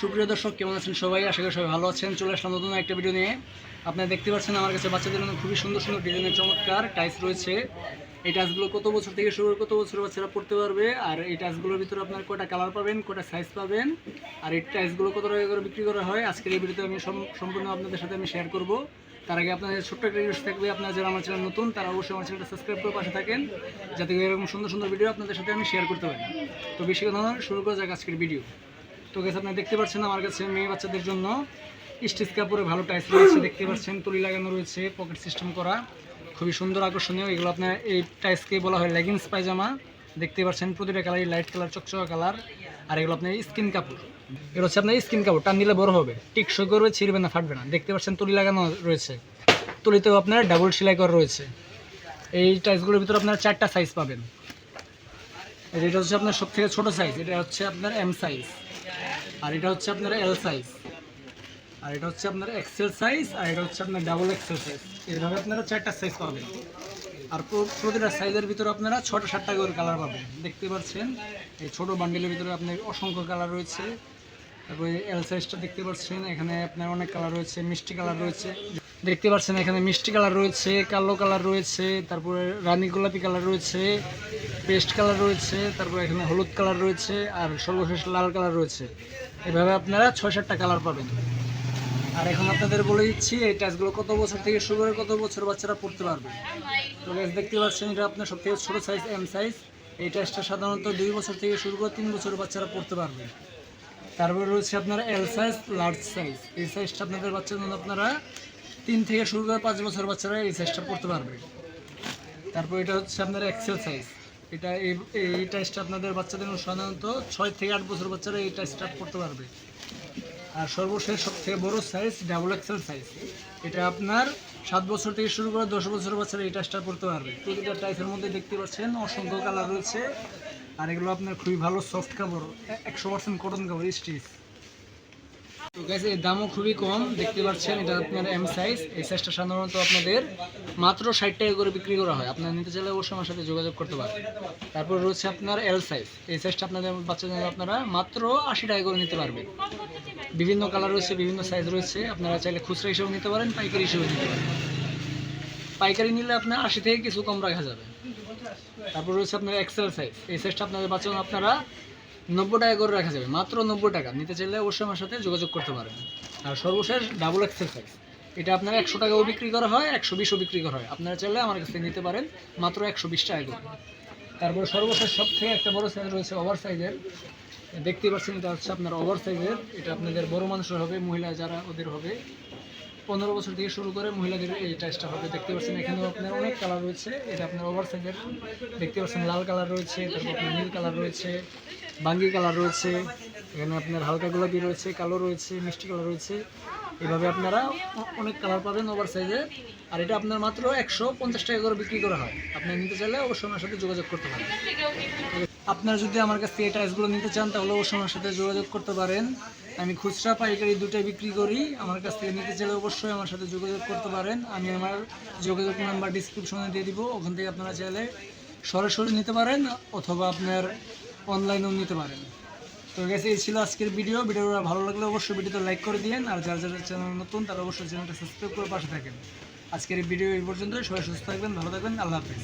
সুপ্রিয় দর্শক, কেমন আছেন সবাই? আশা করি সবাই ভালো আছেন। চলে আসলাম নতুন একটা ভিডিও নিয়ে। আপনারা দেখতে পাচ্ছেন আমার কাছে বাচ্চাদের জন্য খুবই সুন্দর সুন্দর ডিজাইনের চমৎকার টাইস রয়েছে। এই টাইসগুলো কত বছর থেকে শুরু করে কত বছর বাচ্চারা পড়তে পারবে, আর এই টাইসগুলোর ভিতরে আপনার কয়টা কালার পাবেন, কয়টা সাইজ পাবেন, আর এই টাইসগুলো কত টাকা করে বিক্রি করা হয়, আজকের এই ভিডিওতে আমি সম্পূর্ণ আপনাদের সাথে আমি শেয়ার করব। তার আগে আপনাদের ছোট্ট একটা রিকোয়েস্ট থাকবে, আপনারা যারা আমার চ্যানেল নতুন তারা অবশ্যই আমার চ্যানেলটা সাবস্ক্রাইব করে পাশে থাকেন, যাতে এরকম সুন্দর সুন্দর ভিডিও আপনাদের সাথে আমি শেয়ার করতে পারি। তো বেশি কথা নয়, শুরু করা যাক আজকের ভিডিও। তো গাইস, আপনারা দেখতে পাচ্ছেন আমার কাছে মেয়ে বাচ্চাদের জন্য স্টিচ কাপড়ে ভালো টাইস রয়েছে। দেখতে পাচ্ছেন তুলি লাগানো রয়েছে, পকেট সিস্টেম করা, খুবই সুন্দর আকর্ষণীয়। এগুলো আপনার এই টাইসকে বলা হয় লেগিংস পায়জামা। দেখতে পাচ্ছেন প্রতিটা কালারই লাইট কালার, চকচকা কালার। আর এগুলো আপনার স্কিন কাপড়। এগুলো হচ্ছে আপনার স্কিন কাপড়, টান দিলে বড় হবে, টিকসই করবে, ছিঁড়বে না, ফাটবে না। দেখতে পাচ্ছেন তুলি লাগানো রয়েছে, তুলিতেও আপনার ডাবল সেলাই করা রয়েছে। এই টাইসগুলোর ভিতরে আপনার 4টা সাইজ পাবেন। এটা হচ্ছে আপনার সব থেকে ছোটো সাইজ, এটা হচ্ছে আপনার এম সাইজ, আর এটা হচ্ছে আপনার এল সাইজ, আর এটা হচ্ছে আপনার এক্সেল সাইজ, আর এটা হচ্ছে আপনার ডাবল এক্সেল সাইজ। এইভাবে আপনারা 4টা সাইজ পাবেন। আর প্রতিটা সাইজের ভিতরে আপনারা 6টা-7টা করে কালার পাবেন। দেখতে পাচ্ছেন এই ছোটো বান্ডেলের ভিতরে আপনার অসংখ্য কালার রয়েছে। তারপরে এল সাইজটা দেখতে পাচ্ছেন, এখানে আপনার অনেক কালার রয়েছে, মিষ্টি কালার রয়েছে। দেখতে পাচ্ছেন এখানে মিষ্টি কালার রয়েছে, কালো কালার রয়েছে, তারপরে রানী গোলাপি কালার রয়েছে, পেস্ট কালার রয়েছে, তারপরে এখানে হলুদ কালার রয়েছে, আর সর্বশেষ লাল কালার রয়েছে। এভাবে আপনারা 6-7টা কালার পাবেন। আর এখন আপনাদের বলে দিচ্ছি এই টাইসগুলো কত বছর থেকে শুরু করে কত বছর বাচ্চারা পড়তে পারবে। তো গাইস, দেখতে পাচ্ছেন এটা আপনার সবথেকে ছোটো সাইজ এম সাইজ। এই টাইসটা সাধারণত 2 বছর থেকে শুরু করে 3 বছর বাচ্চারা পড়তে পারবে। তারপরে রয়েছে আপনার এল সাইজ, লার্জ সাইজ। এই সাইজটা আপনাদের বাচ্চার জন্য আপনারা 3 থেকে শুরু করে 5 বছর বাচ্চারা এই সাইজটা পড়তে পারবে। তারপর এটা হচ্ছে আপনার এক্সেল সাইজ। এটা এই টাইসটা আপনাদের বাচ্চাদের সাধারণত 6 থেকে 8 বছর বাচ্চারা এই টাইসটা পড়তে পারবে। আর সর্বশেষ সবথেকে বড় সাইজ ডাবল এক্সেল সাইজ। এটা আপনার 7 বছর থেকে শুরু করে 10 বছর বাচ্চারা এই টাইসটা পড়তে পারবে। প্রতিটা টাইসের মধ্যে দেখতে পাচ্ছেন অসংখ্য কালার রয়েছে। আর এগুলো আপনার খুবই ভালো সফট কাপড়, 100% কটন কাপড়, স্টিচ। তো গাইস, এর দামও খুবই কম। দেখতে পাচ্ছেন এটা আপনার এম সাইজ। এই সাইজটা সাধারণত আপনাদের মাত্র 60 টাকা করে বিক্রি করা হয়। আপনারা নিতে চাইলে অবশ্যই আমার সাথে যোগাযোগ করতে পারেন। তারপর রয়েছে আপনার এল সাইজ। এই সাইজটা আপনাদের বাচ্চাদের আপনারা মাত্র 80 টাকা করে নিতে পারবেন। বিভিন্ন কালার রয়েছে, বিভিন্ন সাইজ রয়েছে। আপনারা চাইলে খুচরা হিসেবে নিতে পারেন, পাইকারি হিসেবে নিতে পারেন। পাইকারি নিলে আপনার 80 থেকে কিছু কম রাখা যাবে। তারপর রয়েছে আপনার এক্সেল সাইজ। এই সাইজটা আপনাদের বাচ্চাদের আপনারা 90 টাকা করে রাখা যাবে, মাত্র 90 টাকা। নিতে চাইলে অবশ্যই আমার সাথে যোগাযোগ করতে পারেন। আর সর্বশেষ ডাবল এক্সেল সাইজ। এটা আপনার 100 টাকাও বিক্রি করা হয়, 120ও বিক্রি করা হয়। আপনারা চাইলে আমার কাছ থেকে নিতে পারেন মাত্র 120 টাকা করে। তারপরে সর্বশেষ সব থেকে একটা বড় সাইজ রয়েছে ওভার সাইজের। দেখতে পাচ্ছেন এটা হচ্ছে আপনার ওভার সাইজের। এটা আপনাদের বড় মানুষের হবে, মহিলা যারা ওদের হবে। 15 বছর থেকে শুরু করে মহিলাদের এই টাইসটা হবে। দেখতে পাচ্ছেন এখানেও আপনার অনেক কালার রয়েছে। এটা আপনার ওভার সাইজের। দেখতে পাচ্ছেন লাল কালার রয়েছে, তারপর আপনার নীল কালার রয়েছে, বাঙ্গি কালার রয়েছে, এখানে আপনার হালকা গোলাপি রয়েছে, কালো রয়েছে, মিষ্টি কালার রয়েছে। এভাবে আপনারা অনেক কালার পাবেন ওভার সাইজে। আর এটা আপনার মাত্র 150 টাকা করে বিক্রি করা হয়। আপনারা নিতে চাইলে অবশ্যই আমার সাথে যোগাযোগ করতে পারেন। আপনারা যদি আমার কাছ থেকে এই টাইসগুলো নিতে চান তাহলে অবশ্যই আমার সাথে যোগাযোগ করতে পারেন। আমি খুচরা পাইকারি দুটাই বিক্রি করি। আমার কাছ থেকে নিতে চাইলে অবশ্যই আমার সাথে যোগাযোগ করতে পারেন। আমি আমার যোগাযোগ নাম্বার ডিসক্রিপশনে দিয়ে দিব। ওখান থেকে আপনারা চাইলে সরাসরি নিতে পারেন, অথবা আপনার অনলাইনেও নিতে পারেন। তো গেছে, এই ছিল আজকের ভিডিও। ভিডিওটা ভালো লাগলে অবশ্যই ভিডিওতে লাইক করে দিন। আর যারা যারা চ্যানেল নতুন তারা অবশ্যই চ্যানেলটা সাবস্ক্রাইব করে পাশে থাকেন। আজকের এই ভিডিও এই পর্যন্ত। সবাই সুস্থ থাকবেন, ভালো থাকবেন। আল্লাহ হাফেজ।